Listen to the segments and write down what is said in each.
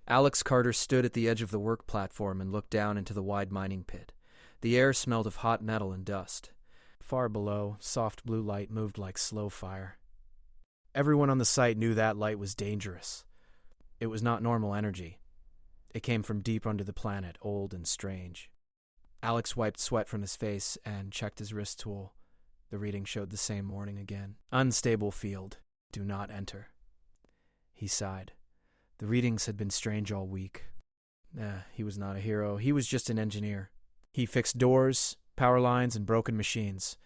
Alex Carter stood at the edge of the work platform and looked down into the wide mining pit. The air smelled of hot metal and dust. Far below, soft blue light moved like slow fire. Everyone on the site knew that light was dangerous. It was not normal energy. It came from deep under the planet, old and strange. Alex wiped sweat from his face and checked his wrist tool. The reading showed the same warning again. Unstable field. Do not enter. He sighed. The readings had been strange all week. He was not a hero. He was just an engineer. He fixed doors, power lines, and broken machines.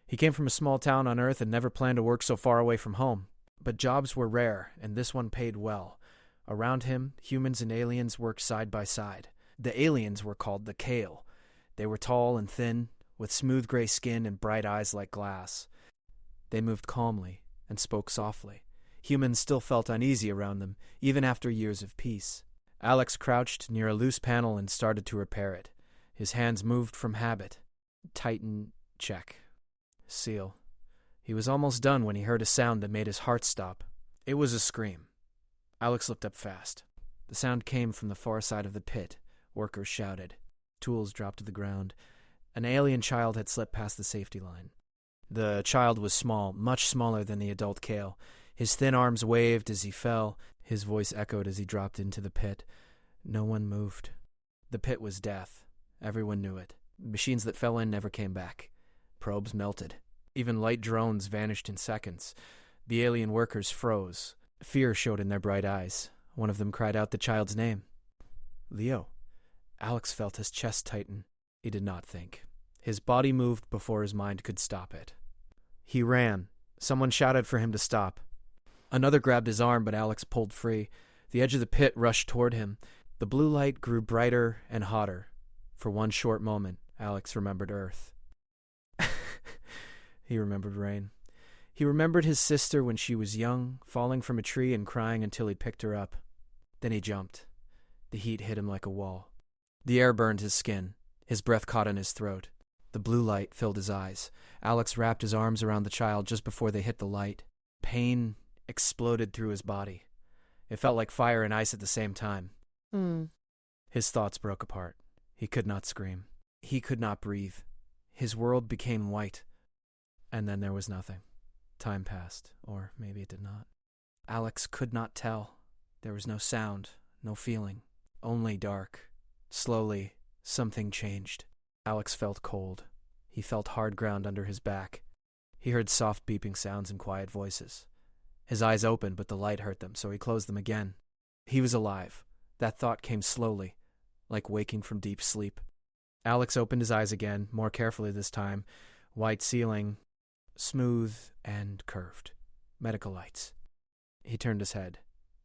He came from a small town on Earth and never planned to work so far away from home. But jobs were rare, and this one paid well. Around him, humans and aliens worked side by side. The aliens were called the Kale. They were tall and thin, with smooth gray skin and bright eyes like glass. They moved calmly and spoke softly. Humans still felt uneasy around them, even after years of peace. Alex crouched near a loose panel and started to repair it. His hands moved from habit. Tighten, check. Seal. He was almost done when he heard a sound that made his heart stop. It was a scream. Alex looked up fast. The sound came from the far side of the pit. Workers shouted. Tools dropped to the ground. An alien child had slipped past the safety line. The child was small, much smaller than the adult Kale. His thin arms waved as he fell. His voice echoed as he dropped into the pit. No one moved. The pit was death. Everyone knew it. Machines that fell in never came back. Probes melted. Even light drones vanished in seconds. The alien workers froze. Fear showed in their bright eyes. One of them cried out the child's name. Leo. Alex felt his chest tighten. He did not think. His body moved before his mind could stop it. He ran. Someone shouted for him to stop. Another grabbed his arm, but Alex pulled free. The edge of the pit rushed toward him. The blue light grew brighter and hotter. For one short moment, Alex remembered Earth. He remembered rain. He remembered his sister when she was young, falling from a tree and crying until he picked her up. Then he jumped. The heat hit him like a wall. The air burned his skin. His breath caught in his throat. The blue light filled his eyes. Alex wrapped his arms around the child just before they hit the light. Pain exploded through his body. It felt like fire and ice at the same time. His thoughts broke apart. He could not scream. He could not breathe. His world became white. And then there was nothing. Time passed, or maybe it did not. Alex could not tell. There was no sound, no feeling, only dark. Slowly, something changed. Alex felt cold. He felt hard ground under his back. He heard soft beeping sounds and quiet voices. His eyes opened, but the light hurt them, so he closed them again. He was alive. That thought came slowly, like waking from deep sleep. Alex opened his eyes again, more carefully this time. White ceiling, smooth and curved. Medical lights. He turned his head.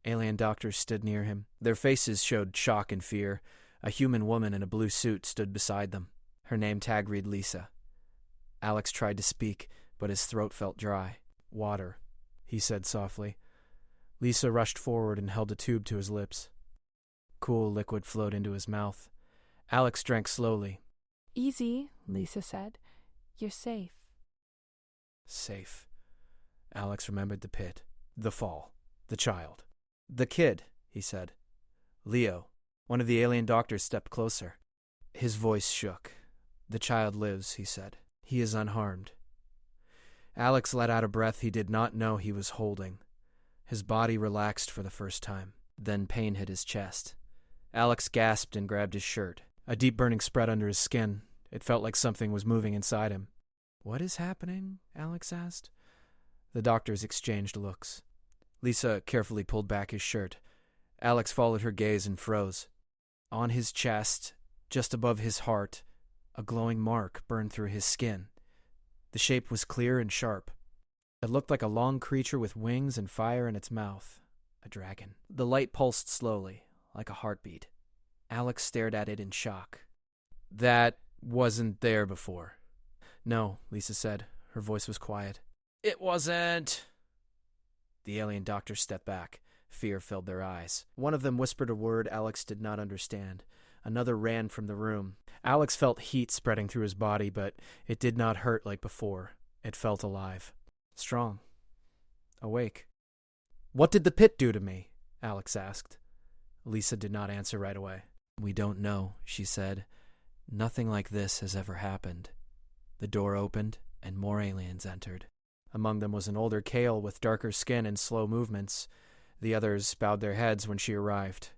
Alien doctors stood near him. Their faces showed shock and fear. A human woman in a blue suit stood beside them. Her name tag read Lisa. Alex tried to speak, but his throat felt dry. Water, he said softly. Lisa rushed forward and held a tube to his lips. Cool liquid flowed into his mouth. Alex drank slowly. Easy, Lisa said. You're safe. Safe. Alex remembered the pit, the fall, the child. The kid, he said. Leo. One of the alien doctors stepped closer. His voice shook. The child lives, he said. He is unharmed. Alex let out a breath he did not know he was holding. His body relaxed for the first time. Then pain hit his chest. Alex gasped and grabbed his shirt. A deep burning spread under his skin. It felt like something was moving inside him. What is happening? Alex asked. The doctors exchanged looks. Lisa carefully pulled back his shirt. Alex followed her gaze and froze. On his chest, just above his heart, a glowing mark burned through his skin. The shape was clear and sharp. It looked like a long creature with wings and fire in its mouth. A dragon. The light pulsed slowly, like a heartbeat. Alex stared at it in shock. That wasn't there before. No, Lisa said. Her voice was quiet. It wasn't. The alien doctors stepped back. Fear filled their eyes. One of them whispered a word Alex did not understand. Another ran from the room. Alex felt heat spreading through his body, but it did not hurt like before. It felt alive. Strong. Awake. What did the pit do to me? Alex asked. Lisa did not answer right away. "We don't know," she said. "Nothing like this has ever happened." The door opened, and more aliens entered. Among them was an older Kale with darker skin and slow movements. The others bowed their heads when she arrived.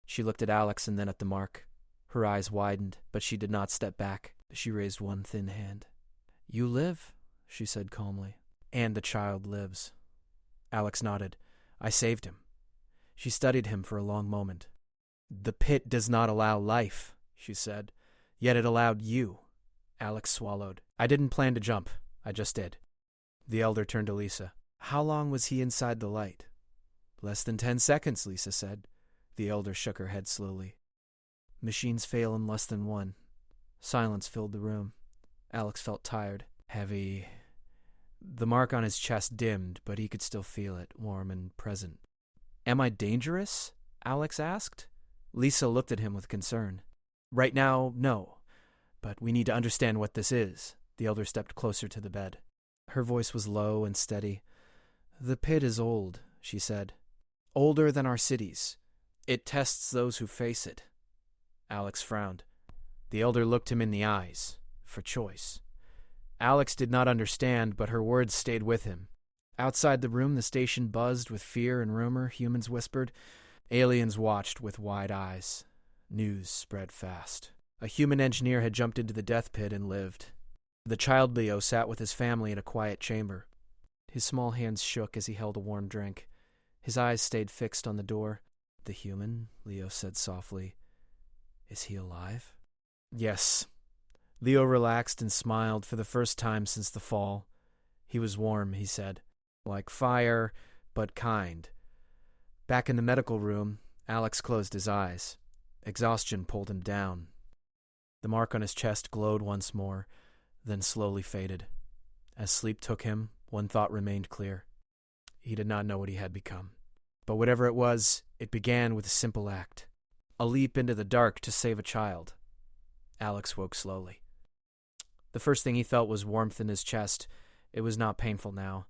She looked at Alex and then at the mark. Her eyes widened, but she did not step back. She raised one thin hand. "You live," she said calmly. "And the child lives." Alex nodded. "I saved him." She studied him for a long moment. "The pit does not allow life," she said. "Yet it allowed you." Alex swallowed. "I didn't plan to jump. I just did." The elder turned to Lisa. "How long was he inside the light?" "Less than 10 seconds, Lisa said. The elder shook her head slowly. "Machines fail in less than 1. Silence filled the room. Alex felt tired, heavy. The mark on his chest dimmed, but he could still feel it, warm and present. "Am I dangerous?" Alex asked. Lisa looked at him with concern. "Right now, no. But we need to understand what this is." The elder stepped closer to the bed. Her voice was low and steady. "The pit is old," she said. "Older than our cities. It tests those who face it." Alex frowned. The elder looked him in the eyes, for choice. Alex did not understand, but her words stayed with him. Outside the room, the station buzzed with fear and rumor, humans whispered. Aliens watched with wide eyes. News spread fast. A human engineer had jumped into the death pit and lived. The child Leo sat with his family in a quiet chamber. His small hands shook as he held a warm drink. His eyes stayed fixed on the door. "The human," Leo said softly. "Is he alive?" "Yes." Leo relaxed and smiled for the first time since the fall. He was warm, he said. Like fire, but kind. Back in the medical room, Alex closed his eyes. Exhaustion pulled him down. The mark on his chest glowed once more, then slowly faded. As sleep took him, one thought remained clear. He did not know what he had become. But whatever it was, it began with a simple act. A leap into the dark to save a child. Alex woke slowly. The first thing he felt was warmth in his chest. It was not painful now.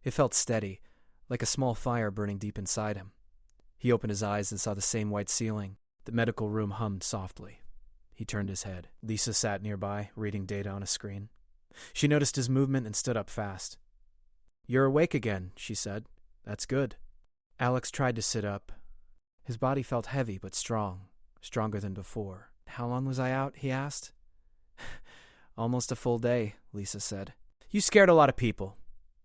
It felt steady, like a small fire burning deep inside him. He opened his eyes and saw the same white ceiling. The medical room hummed softly. He turned his head. Lisa sat nearby, reading data on a screen. She noticed his movement and stood up fast. "You're awake again," she said. "That's good." Alex tried to sit up. His body felt heavy but strong, stronger than before. "How long was I out?" he asked. "Almost a full day," Lisa said. "You scared a lot of people."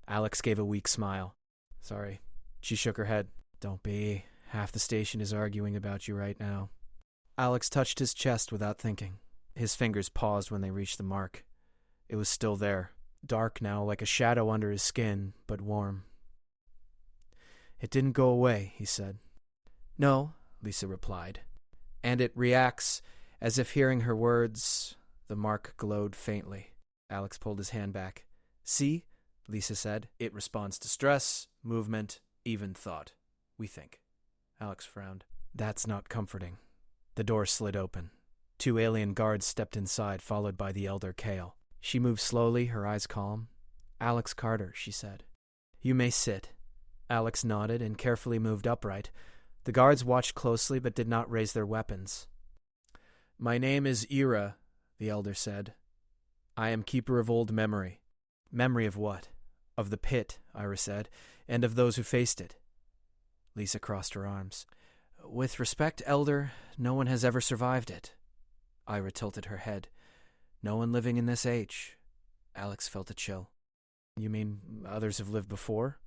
Alex gave a weak smile. "Sorry." She shook her head. "Don't be. Half the station is arguing about you right now." Alex touched his chest without thinking. His fingers paused when they reached the mark. It was still there, dark now like a shadow under his skin, but warm. "It didn't go away," he said. "No," Lisa replied. "And it reacts as if hearing her words." The mark glowed faintly. Alex pulled his hand back. "See?" Lisa said. "It responds to stress, movement, even thought. We think." Alex frowned. "That's not comforting." The door slid open. 2 alien guards stepped inside, followed by the elder Kale. She moved slowly, her eyes calm. "Alex Carter," she said. "You may sit." Alex nodded and carefully moved upright. The guards watched closely but did not raise their weapons. "My name is Ira," the elder said. "I am keeper of old memory." "Memory of what?" "Of the pit," Ira said, "and of those who faced it." Lisa crossed her arms. "With respect, Elder, no one has ever survived it." Ira tilted her head. "No one living in this age." Alex felt a chill. "You mean others have lived before?"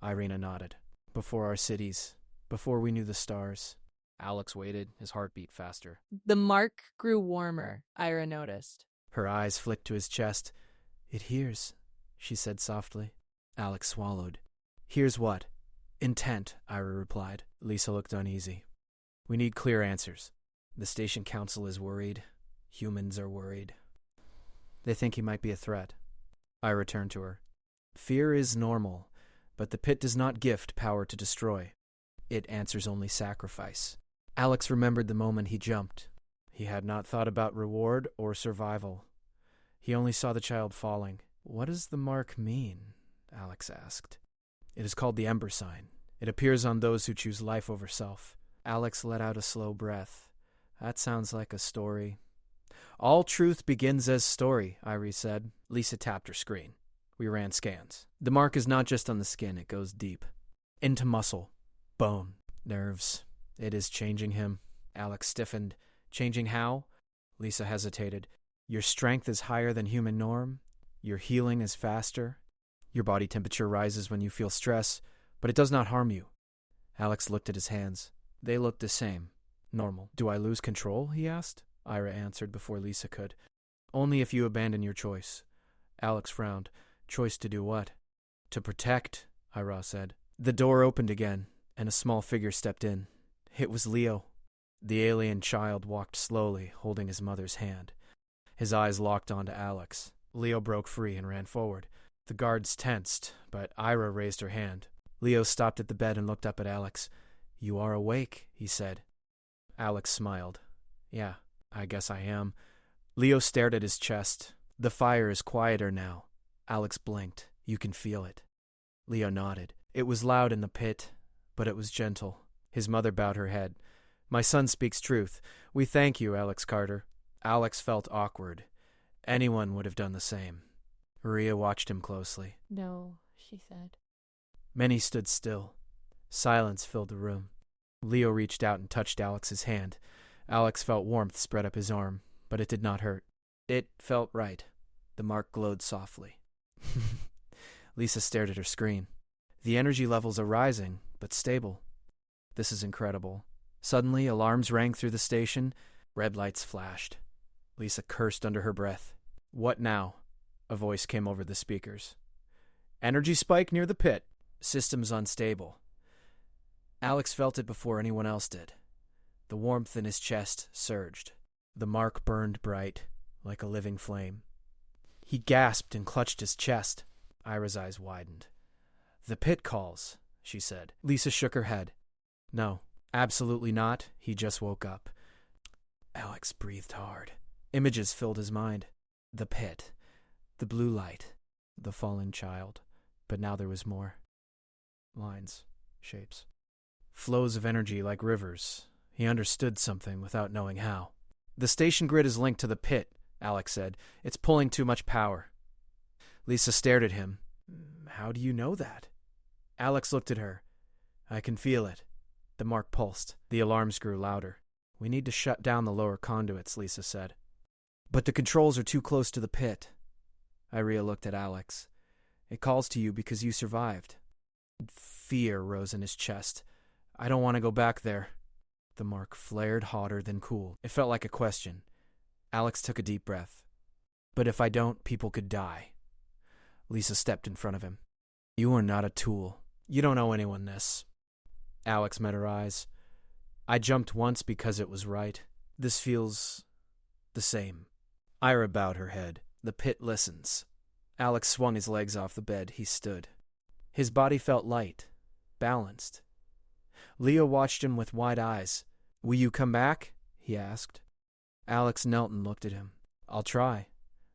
Irina nodded. "Before our cities. Before we knew the stars." Alex waited, his heart beat faster. The mark grew warmer, Ira noticed. Her eyes flicked to his chest. "It hears," she said softly. Alex swallowed. "Hears what?" "Intent," Ira replied. Lisa looked uneasy. "We need clear answers. The station council is worried. Humans are worried. They think he might be a threat." Ira turned to her. "Fear is normal, but the pit does not gift power to destroy. It answers only sacrifice." Alex remembered the moment he jumped. He had not thought about reward or survival. He only saw the child falling. "What does the mark mean?" Alex asked. "It is called the Ember Sign. It appears on those who choose life over self. Alex let out a slow breath. That sounds like a story. All truth begins as story, Irie said. Lisa tapped her screen. We ran scans. The mark is not just on the skin, it goes deep. Into muscle, bone, nerves. It is changing him. Alex stiffened. Changing how? Lisa hesitated. Your strength is higher than human norm. Your healing is faster. Your body temperature rises when you feel stress, but it does not harm you. Alex looked at his hands. They looked the same. Normal. Do I lose control? He asked. Ira answered before Lisa could. Only if you abandon your choice. Alex frowned. Choice to do what? To protect, Ira said. The door opened again, and a small figure stepped in. It was Leo. The alien child walked slowly, holding his mother's hand. His eyes locked onto Alex. Leo broke free and ran forward. The guards tensed, but Ira raised her hand. Leo stopped at the bed and looked up at Alex. You are awake, he said. Alex smiled. Yeah, I guess I am. Leo stared at his chest. The fire is quieter now. Alex blinked. You can feel it. Leo nodded. It was loud in the pit, but it was gentle. His mother bowed her head. My son speaks truth. We thank you, Alex Carter. Alex felt awkward. Anyone would have done the same. Maria watched him closely. No, she said. Many stood still. Silence filled the room. Leo reached out and touched Alex's hand. Alex felt warmth spread up his arm, but it did not hurt. It felt right. The mark glowed softly. Lisa stared at her screen. The energy levels are rising, but stable. This is incredible. Suddenly, alarms rang through the station. Red lights flashed. Lisa cursed under her breath. What now? A voice came over the speakers. Energy spike near the pit. Systems unstable. Alex felt it before anyone else did. The warmth in his chest surged. The mark burned bright, like a living flame. He gasped and clutched his chest. Ira's eyes widened. The pit calls, she said. Lisa shook her head. No, absolutely not. He just woke up. Alex breathed hard. Images filled his mind. The pit. The blue light. The fallen child. But now there was more. Lines. Shapes. Flows of energy like rivers. He understood something without knowing how. The station grid is linked to the pit, Alex said. It's pulling too much power. Lisa stared at him. How do you know that? Alex looked at her. I can feel it. The mark pulsed. The alarms grew louder. We need to shut down the lower conduits, Lisa said. But the controls are too close to the pit. Iria looked at Alex. It calls to you because you survived. Fear rose in his chest. I don't want to go back there. The mark flared hotter than cool. It felt like a question. Alex took a deep breath. But if I don't, people could die. Lisa stepped in front of him. You are not a tool. You don't owe anyone this. Alex met her eyes. I jumped once because it was right. This feels the same. Ira bowed her head. The pit listens. Alex swung his legs off the bed. He stood. His body felt light, balanced. Leo watched him with wide eyes. Will you come back? He asked. Alex knelt and looked at him. I'll try.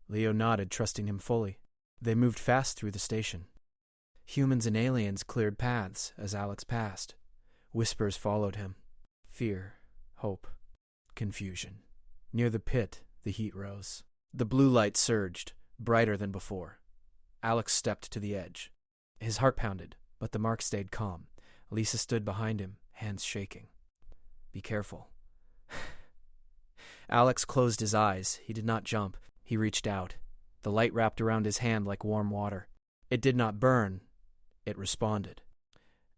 Leo nodded, trusting him fully. They moved fast through the station. Humans and aliens cleared paths as Alex passed. Whispers followed him. Fear, hope, confusion. Near the pit, the heat rose. The blue light surged, brighter than before. Alex stepped to the edge. His heart pounded, but the mark stayed calm. Lisa stood behind him, hands shaking. Be careful. Alex closed his eyes. He did not jump. He reached out. The light wrapped around his hand like warm water. It did not burn. It responded.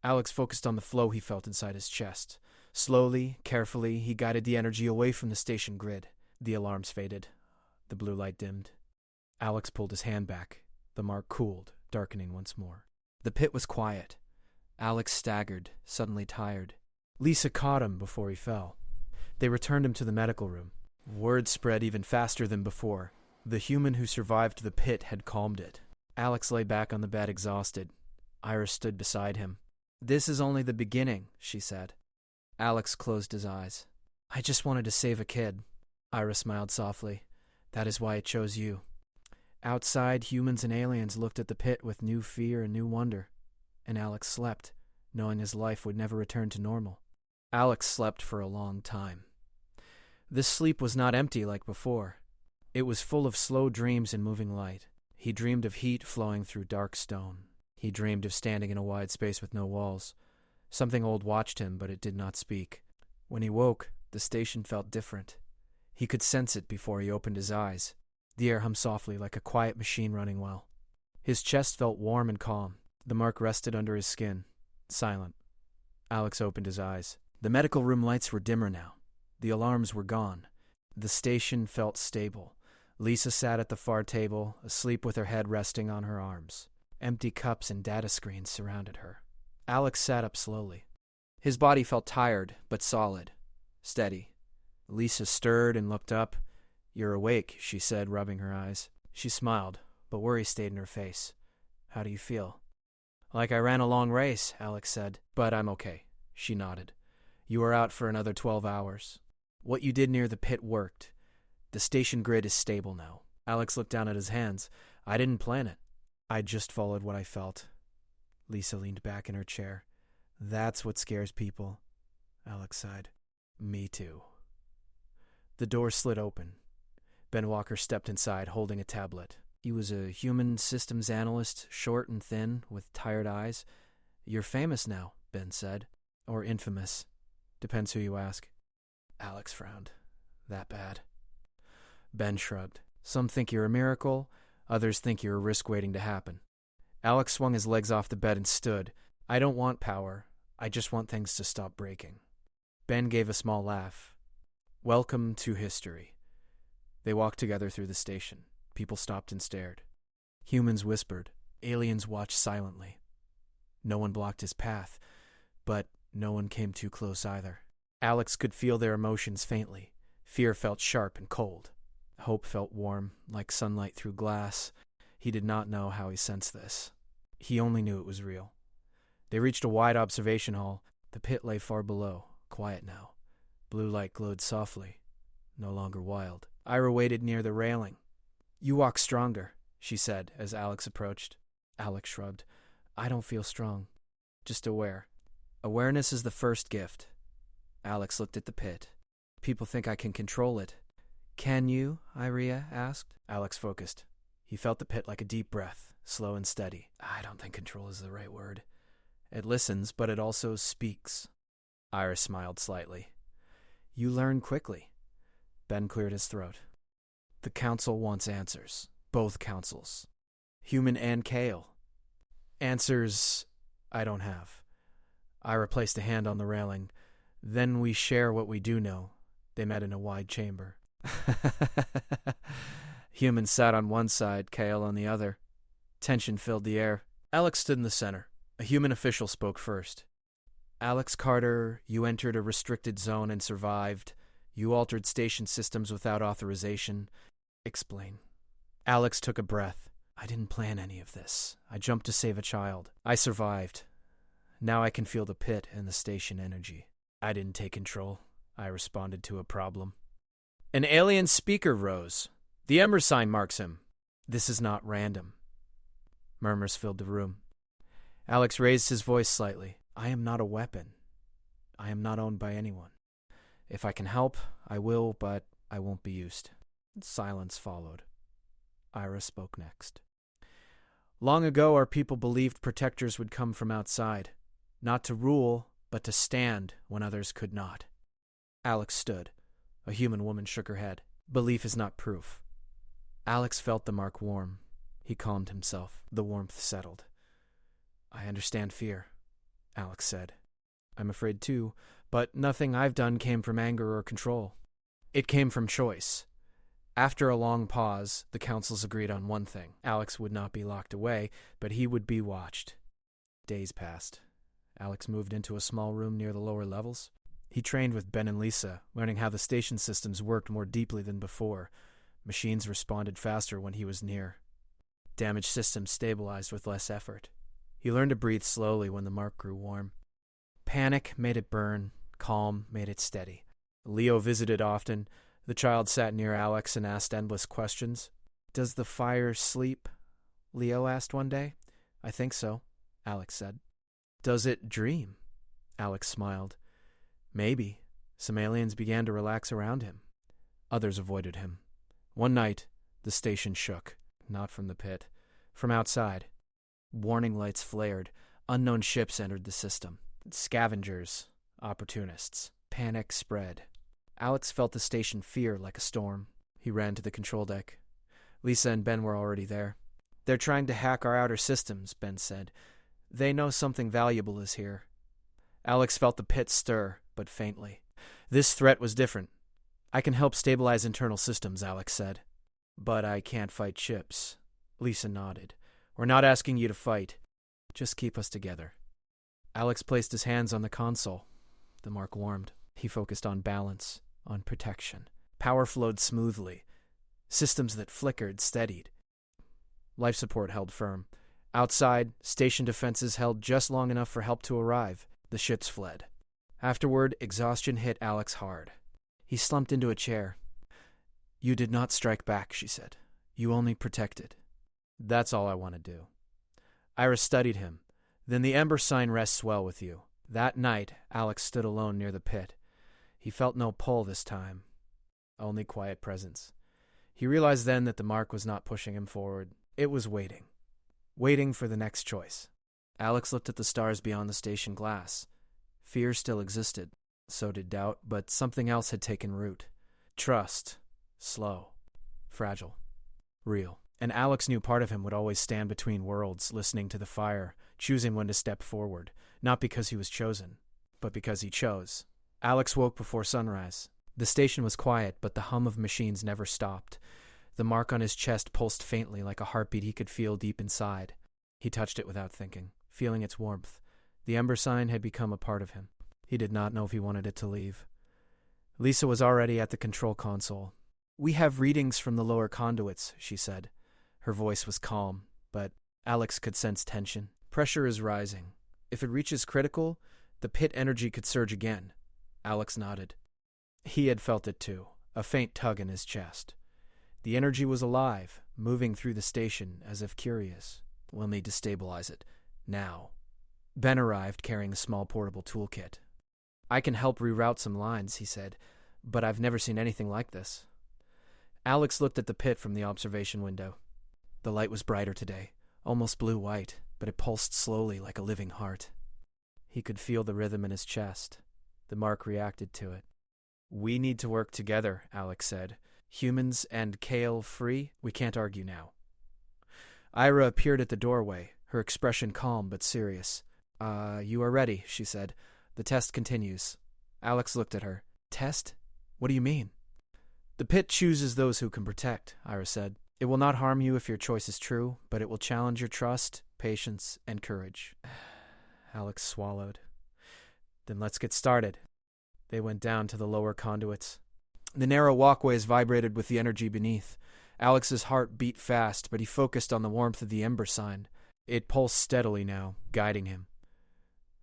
Alex focused on the flow he felt inside his chest. Slowly, carefully, he guided the energy away from the station grid. The alarms faded. The blue light dimmed. Alex pulled his hand back. The mark cooled, darkening once more. The pit was quiet. Alex staggered, suddenly tired. Lisa caught him before he fell. They returned him to the medical room. Word spread even faster than before. The human who survived the pit had calmed it. Alex lay back on the bed, exhausted. Iris stood beside him. This is only the beginning, she said. Alex closed his eyes. I just wanted to save a kid. Iris smiled softly. That is why I chose you. Outside, humans and aliens looked at the pit with new fear and new wonder. And Alex slept, knowing his life would never return to normal. Alex slept for a long time. This sleep was not empty like before. It was full of slow dreams and moving light. He dreamed of heat flowing through dark stone. He dreamed of standing in a wide space with no walls. Something old watched him, but it did not speak. When he woke, the station felt different. He could sense it before he opened his eyes. The air hummed softly like a quiet machine running well. His chest felt warm and calm. The mark rested under his skin, silent. Alex opened his eyes. The medical room lights were dimmer now. The alarms were gone. The station felt stable. Lisa sat at the far table, asleep with her head resting on her arms. Empty cups and data screens surrounded her. Alex sat up slowly. His body felt tired, but solid, steady. Lisa stirred and looked up. "You're awake," she said, rubbing her eyes. She smiled, but worry stayed in her face. "How do you feel?" "Like I ran a long race," Alex said. "But I'm okay." She nodded. "You were out for another 12 hours. What you did near the pit worked. The station grid is stable now." Alex looked down at his hands. "I didn't plan it. I just followed what I felt." Lisa leaned back in her chair. "That's what scares people," Alex sighed. "Me too." The door slid open. Ben Walker stepped inside, holding a tablet. He was a human systems analyst, short and thin, with tired eyes. "You're famous now," Ben said. "Or infamous. Depends who you ask." Alex frowned. "That bad?" Ben shrugged. "Some think you're a miracle. Others think you're a risk waiting to happen." Alex swung his legs off the bed and stood. "I don't want power. I just want things to stop breaking." Ben gave a small laugh. "Welcome to history." They walked together through the station. People stopped and stared. Humans whispered. Aliens watched silently. No one blocked his path, but no one came too close either. Alex could feel their emotions faintly. Fear felt sharp and cold. Hope felt warm, like sunlight through glass. He did not know how he sensed this. He only knew it was real. They reached a wide observation hall. The pit lay far below, quiet now. Blue light glowed softly, no longer wild. Ira waited near the railing. "You walk stronger," she said as Alex approached. Alex shrugged. "I don't feel strong, just aware. Awareness is the first gift." Alex looked at the pit. "People think I can control it." "Can you?" Iria asked. Alex focused. He felt the pit like a deep breath, slow and steady. "I don't think control is the right word. It listens, but it also speaks." Ira smiled slightly. "You learn quickly." Ben cleared his throat. "The council wants answers. Both councils. Human and Kale. Answers I don't have." Ira placed a hand on the railing. "Then we share what we do know." They met in a wide chamber. Humans sat on one side, Kale on the other. Tension filled the air. Alex stood in the center. A human official spoke first. "Alex Carter, you entered a restricted zone and survived. You altered station systems without authorization. Explain." Alex took a breath. "I didn't plan any of this. I jumped to save a child. I survived. Now I can feel the pit and the station energy." "I didn't take control. I responded to a problem." An alien speaker rose. "The Ember sign marks him. This is not random." Murmurs filled the room. Alex raised his voice slightly. "I am not a weapon. I am not owned by anyone. If I can help, I will, but I won't be used." Silence followed. Ira spoke next. "Long ago, our people believed protectors would come from outside, not to rule, but to stand when others could not." Alex stood. A human woman shook her head. "Belief is not proof." Alex felt the mark warm. He calmed himself. The warmth settled. "I understand fear," Alex said. "I'm afraid too, but nothing I've done came from anger or control. It came from choice." After a long pause, the councils agreed on one thing. Alex would not be locked away, but he would be watched. Days passed. Alex moved into a small room near the lower levels. He trained with Ben and Lisa, learning how the station systems worked more deeply than before. Machines responded faster when he was near. Damaged systems stabilized with less effort. He learned to breathe slowly when the mark grew warm. Panic made it burn. Calm made it steady. Leo visited often. The child sat near Alex and asked endless questions. "Does the fire sleep?" Leo asked one day. "I think so," Alex said. "Does it dream?" Alex smiled. Maybe. Some aliens began to relax around him. Others avoided him. One night, the station shook. Not from the pit. From outside. Warning lights flared. Unknown ships entered the system. Scavengers. Opportunists. Panic spread. Alex felt the station fear like a storm. He ran to the control deck. Lisa and Ben were already there. "They're trying to hack our outer systems," Ben said. "They know something valuable is here." Alex felt the pit stir, but faintly. This threat was different. "I can help stabilize internal systems," Alex said. "But I can't fight ships." Lisa nodded. "We're not asking you to fight. Just keep us together." Alex placed his hands on the console. The mark warmed. He focused on balance, on protection. Power flowed smoothly. Systems that flickered steadied. Life support held firm. Outside, station defenses held just long enough for help to arrive. The ships fled. Afterward, exhaustion hit Alex hard. He slumped into a chair. "You did not strike back," she said. "You only protected." "That's all I want to do." Iris studied him. "Then the Ember sign rests well with you." That night, Alex stood alone near the pit. He felt no pull this time, only quiet presence. He realized then that the mark was not pushing him forward. It was waiting. Waiting for the next choice. Alex looked at the stars beyond the station glass. Fear still existed. So did doubt, but something else had taken root. Trust. Slow. Fragile. Real. And Alex knew part of him would always stand between worlds, listening to the fire, choosing when to step forward, not because he was chosen, but because he chose. Alex woke before sunrise. The station was quiet, but the hum of machines never stopped. The mark on his chest pulsed faintly like a heartbeat he could feel deep inside. He touched it without thinking, feeling its warmth. The Ember sign had become a part of him. He did not know if he wanted it to leave. Lisa was already at the control console. "We have readings from the lower conduits," she said. Her voice was calm, but Alex could sense tension. "Pressure is rising. If it reaches critical, the pit energy could surge again." Alex nodded. He had felt it too, a faint tug in his chest. The energy was alive, moving through the station as if curious. "We'll need to stabilize it. Now." Ben arrived carrying a small portable toolkit. "I can help reroute some lines," he said, "but I've never seen anything like this." Alex looked at the pit from the observation window. The light was brighter today, almost blue-white, but it pulsed slowly like a living heart. He could feel the rhythm in his chest. The mark reacted to it. "We need to work together," Alex said. "Humans and Kale free? We can't argue now." Ira appeared at the doorway, her expression calm but serious. You are ready," she said. "The test continues." Alex looked at her. "Test? What do you mean?" "The pit chooses those who can protect," Ira said. "It will not harm you if your choice is true, but it will challenge your trust, patience, and courage." Alex swallowed. "Then let's get started." They went down to the lower conduits. The narrow walkways vibrated with the energy beneath. Alex's heart beat fast, but he focused on the warmth of the Ember sign. It pulsed steadily now, guiding him.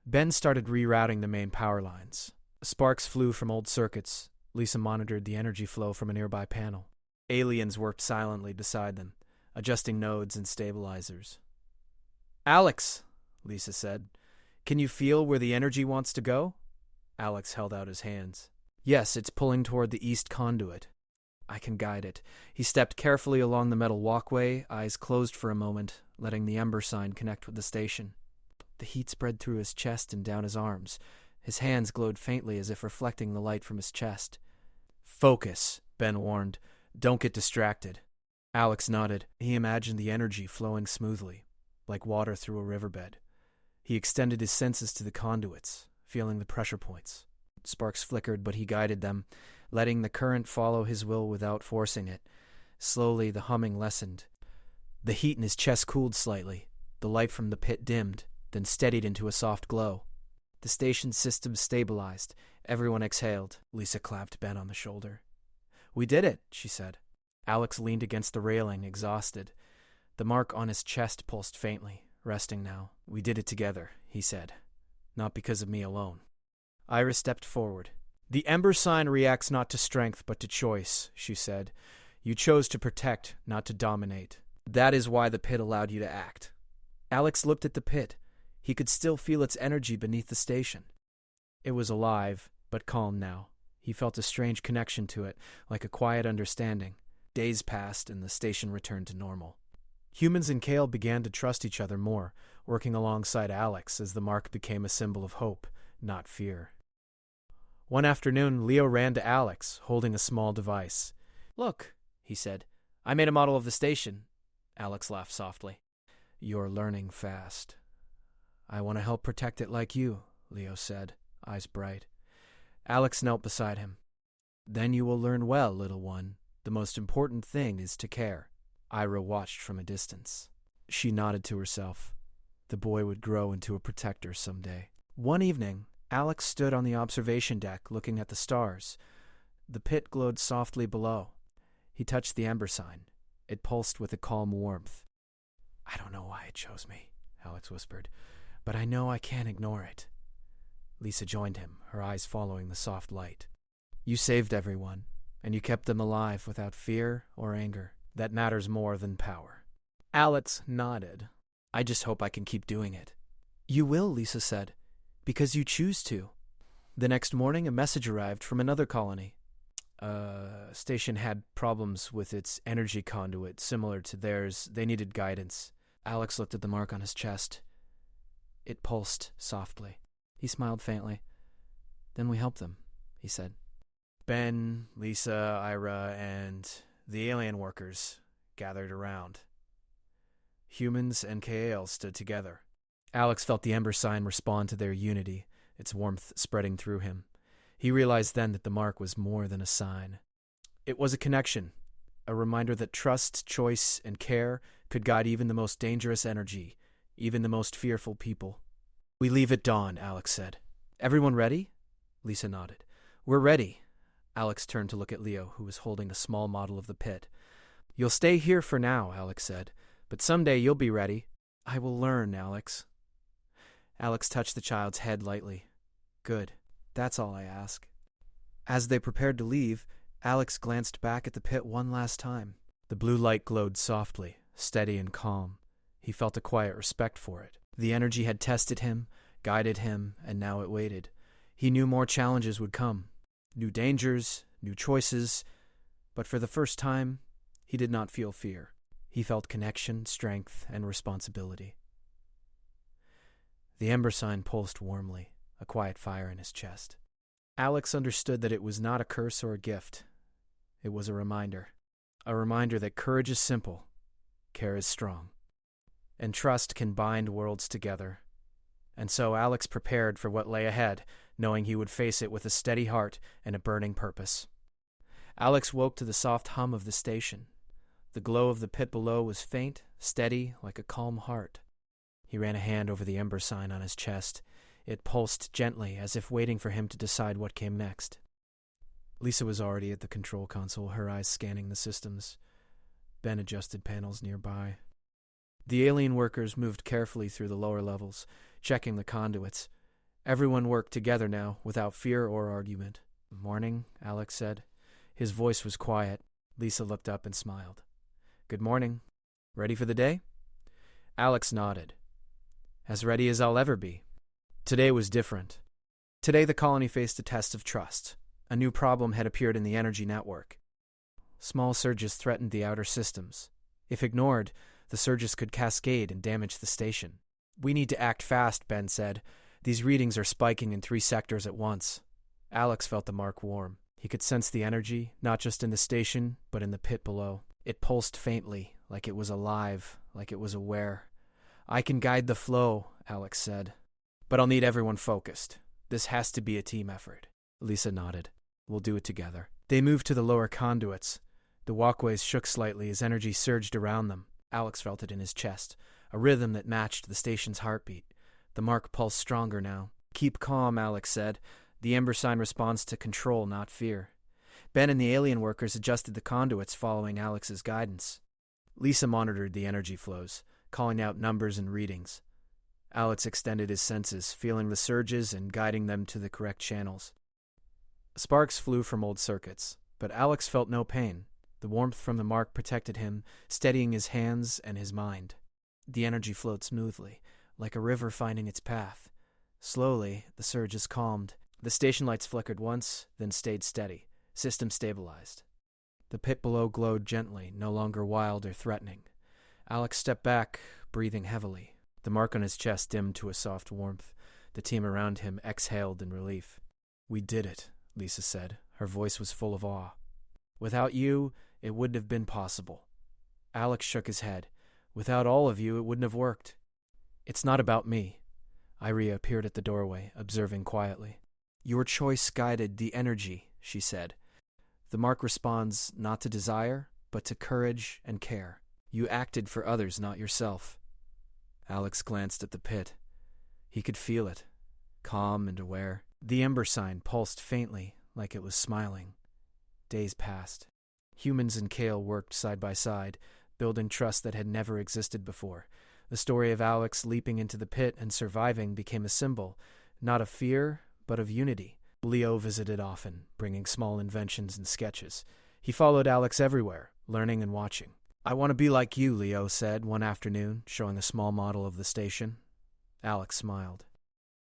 Ben started rerouting the main power lines. Sparks flew from old circuits. Lisa monitored the energy flow from a nearby panel. Aliens worked silently beside them, adjusting nodes and stabilizers. "Alex," Lisa said, "can you feel where the energy wants to go?" Alex held out his hands. "Yes, it's pulling toward the east conduit." "I can guide it." He stepped carefully along the metal walkway, eyes closed for a moment, letting the Ember sign connect with the station. The heat spread through his chest and down his arms. His hands glowed faintly as if reflecting the light from his chest. "Focus," Ben warned. "Don't get distracted." Alex nodded. He imagined the energy flowing smoothly, like water through a riverbed. He extended his senses to the conduits, feeling the pressure points. Sparks flickered, but he guided them, letting the current follow his will without forcing it. Slowly, the humming lessened. The heat in his chest cooled slightly. The light from the pit dimmed, then steadied into a soft glow. The station system stabilized. Everyone exhaled. Lisa clapped Ben on the shoulder. "We did it," she said. Alex leaned against the railing, exhausted. The mark on his chest pulsed faintly, resting now. "We did it together," he said. "Not because of me alone." Iris stepped forward. "The Ember sign reacts not to strength but to choice," she said. "You chose to protect, not to dominate. That is why the pit allowed you to act." Alex looked at the pit. He could still feel its energy beneath the station. It was alive, but calm now. He felt a strange connection to it, like a quiet understanding. Days passed, and the station returned to normal. Humans and Kale began to trust each other more, working alongside Alex as the mark became a symbol of hope, not fear. One afternoon, Leo ran to Alex, holding a small device. "Look," he said. "I made a model of the station." Alex laughed softly. "You're learning fast." "I want to help protect it like you," Leo said, eyes bright. Alex knelt beside him. "Then you will learn well, little one. The most important thing is to care." Ira watched from a distance. She nodded to herself. The boy would grow into a protector someday. One evening, Alex stood on the observation deck looking at the stars. The pit glowed softly below. He touched the ember sign. It pulsed with a calm warmth. "I don't know why it chose me," Alex whispered, "but I know I can't ignore it." Lisa joined him, her eyes following the soft light. "You saved everyone, and you kept them alive without fear or anger. That matters more than power." Alex nodded. "I just hope I can keep doing it." "You will," Lisa said, "because you choose to." The next morning, a message arrived from another colony. Station had problems with its energy conduit, similar to theirs. They needed guidance. Alex looked at the mark on his chest. It pulsed softly. He smiled faintly. "Then we helped them," he said. Ben, Lisa, Ira, and the alien workers gathered around. Humans and Kael stood together. Alex felt the ember sign respond to their unity, its warmth spreading through him. He realized then that the mark was more than a sign. It was a connection, a reminder that trust, choice, and care could guide even the most dangerous energy, even the most fearful people. "We leave at dawn," Alex said. "Everyone ready?" Lisa nodded. "We're ready." Alex turned to look at Leo, who was holding a small model of the pit. "You'll stay here for now," Alex said, "but someday you'll be ready." "I will learn, Alex." Alex touched the child's head lightly. "Good. That's all I ask." As they prepared to leave, Alex glanced back at the pit one last time. The blue light glowed softly, steady and calm. He felt a quiet respect for it. The energy had tested him, guided him, and now it waited. He knew more challenges would come. New dangers, new choices, but for the first time, he did not feel fear. He felt connection, strength, and responsibility. The ember sign pulsed warmly, a quiet fire in his chest. Alex understood that it was not a curse or a gift. It was a reminder that courage is simple, care is strong, and trust can bind worlds together. And so Alex prepared for what lay ahead, knowing he would face it with a steady heart and a burning purpose. Alex woke to the soft hum of the station. The glow of the pit below was faint, steady, like a calm heart. He ran a hand over the ember sign on his chest. It pulsed gently, as if waiting for him to decide what came next. Lisa was already at the control console, her eyes scanning the systems. Ben adjusted panels nearby. The alien workers moved carefully through the lower levels, checking the conduits. Everyone worked together now, without fear or argument. "Morning," Alex said. His voice was quiet. Lisa looked up and smiled. "Good morning. Ready for the day?" Alex nodded. "As ready as I'll ever be." Today was different. Today the colony faced a test of trust. A new problem had appeared in the energy network. Small surges threatened the outer systems. If ignored, the surges could cascade and damage the station. "We need to act fast," Ben said. "These readings are spiking in 3 sectors at once." Alex felt the mark warm. He could sense the energy, not just in the station, but in the pit below. It pulsed faintly, like it was alive, like it was aware. "I can guide the flow," Alex said. "But I'll need everyone focused. This has to be a team effort." Lisa nodded. "We'll do it together." They moved to the lower conduits. The walkways shook slightly as energy surged around them. Alex felt it in his chest, a rhythm that matched the station's heartbeat. The mark pulsed stronger now. "Keep calm," Alex said. "The ember sign responds to control, not fear." Ben and the alien workers adjusted the conduits following Alex's guidance. Lisa monitored the energy flows, calling out numbers and readings. Alex extended his senses, feeling the surges and guiding them to the correct channels. Sparks flew from old circuits, but Alex felt no pain. The warmth from the mark protected him, steadying his hands and his mind. The energy flowed smoothly, like a river finding its path. Slowly, the surges calmed. The station lights flickered once, then stayed steady. System stabilized. The pit below glowed gently, no longer wild or threatening. Alex stepped back, breathing heavily. The mark on his chest dimmed to a soft warmth. The team around him exhaled in relief. "We did it," Lisa said. Her voice was full of awe. "Without you, it wouldn't have been possible." Alex shook his head. "Without all of you, it wouldn't have worked." "It's not about me." Iria appeared at the doorway, observing quietly. "Your choice guided the energy," she said. "The mark responds not to desire, but to courage and care. You acted for others, not yourself." Alex glanced at the pit. He could feel it, calm and aware. The ember sign pulsed faintly, like it was smiling. Days passed. Humans and Kale worked side by side, building trust that had never existed before. The story of Alex leaping into the pit and surviving became a symbol, not of fear, but of unity. Leo visited often, bringing small inventions and sketches. He followed Alex everywhere, learning and watching. "I want to be like you," Leo said one afternoon, showing a small model of the station. Alex smiled.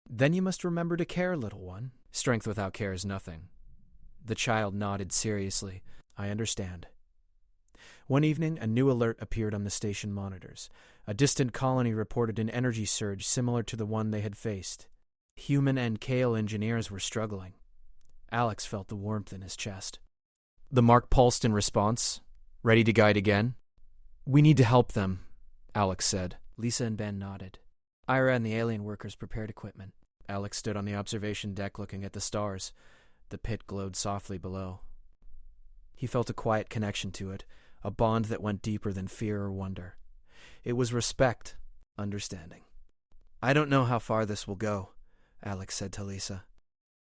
"Then you must remember to care, little one. Strength without care is nothing." The child nodded seriously. "I understand." One evening, a new alert appeared on the station monitors. A distant colony reported an energy surge similar to the one they had faced. Human and Kale engineers were struggling. Alex felt the warmth in his chest. The mark pulsed in response, ready to guide again. "We need to help them," Alex said. Lisa and Ben nodded. Ira and the alien workers prepared equipment. Alex stood on the observation deck looking at the stars. The pit glowed softly below. He felt a quiet connection to it, a bond that went deeper than fear or wonder. It was respect, understanding. "I don't know how far this will go," Alex said to Lisa,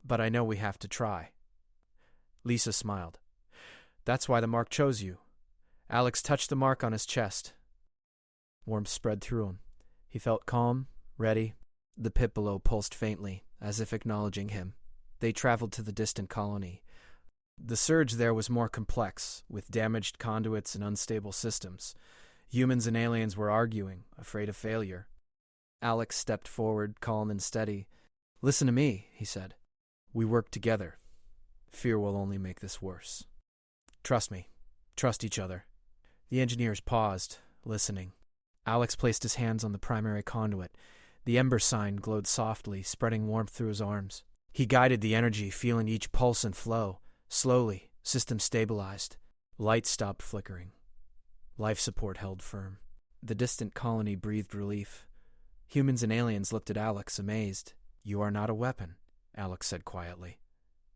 "but I know we have to try." Lisa smiled. "That's why the mark chose you." Alex touched the mark on his chest. Warmth spread through him. He felt calm, ready. The pit below pulsed faintly, as if acknowledging him. They traveled to the distant colony. The surge there was more complex, with damaged conduits and unstable systems. Humans and aliens were arguing, afraid of failure. Alex stepped forward, calm and steady. "Listen to me," he said. "We work together. Fear will only make this worse. Trust me. Trust each other." The engineers paused, listening. Alex placed his hands on the primary conduit. The ember sign glowed softly, spreading warmth through his arms. He guided the energy, feeling each pulse and flow. Slowly, system stabilized. Lights stopped flickering. Life support held firm. The distant colony breathed relief. Humans and aliens looked at Alex, amazed. "You are not a weapon," Alex said quietly.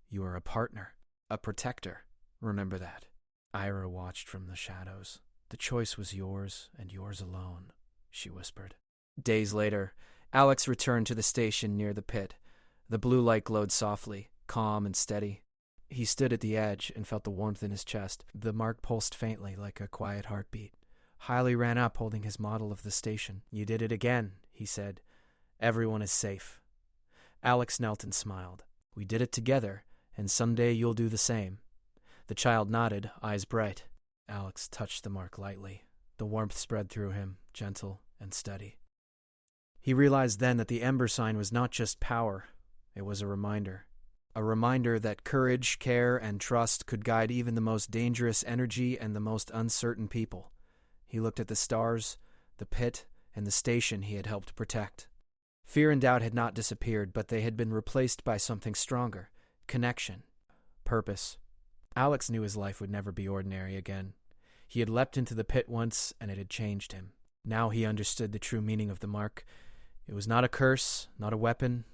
"You are a partner, a protector. Remember that." Ira watched from the shadows. "The choice was yours, and yours alone," she whispered. Days later, Alex returned to the station near the pit. The blue light glowed softly, calm and steady. He stood at the edge and felt the warmth in his chest. The mark pulsed faintly, like a quiet heartbeat. Hiley ran up, holding his model of the station. "You did it again," he said. "Everyone is safe." Alex knelt and smiled. "We did it together, and someday you'll do the same." The child nodded, eyes bright. Alex touched the mark lightly. The warmth spread through him, gentle and steady. He realized then that the ember sign was not just power. It was a reminder. A reminder that courage, care, and trust could guide even the most dangerous energy and the most uncertain people. He looked at the stars, the pit, and the station he had helped protect. Fear and doubt had not disappeared, but they had been replaced by something stronger: connection, purpose. Alex knew his life would never be ordinary again. He had leapt into the pit once, and it had changed him. Now he understood the true meaning of the mark. It was not a curse, not a weapon,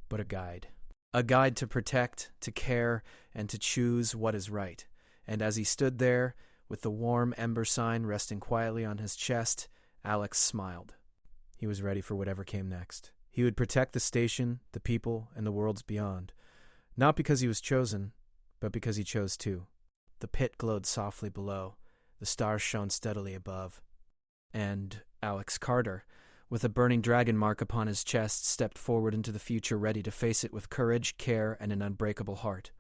but a guide. A guide to protect, to care, and to choose what is right. And as he stood there, with the warm ember sign resting quietly on his chest, Alex smiled. He was ready for whatever came next. He would protect the station, the people, and the worlds beyond. Not because he was chosen, but because he chose to. The pit glowed softly below. The stars shone steadily above. And Alex Carter, with a burning dragon mark upon his chest, stepped forward into the future, ready to face it with courage, care, and an unbreakable heart.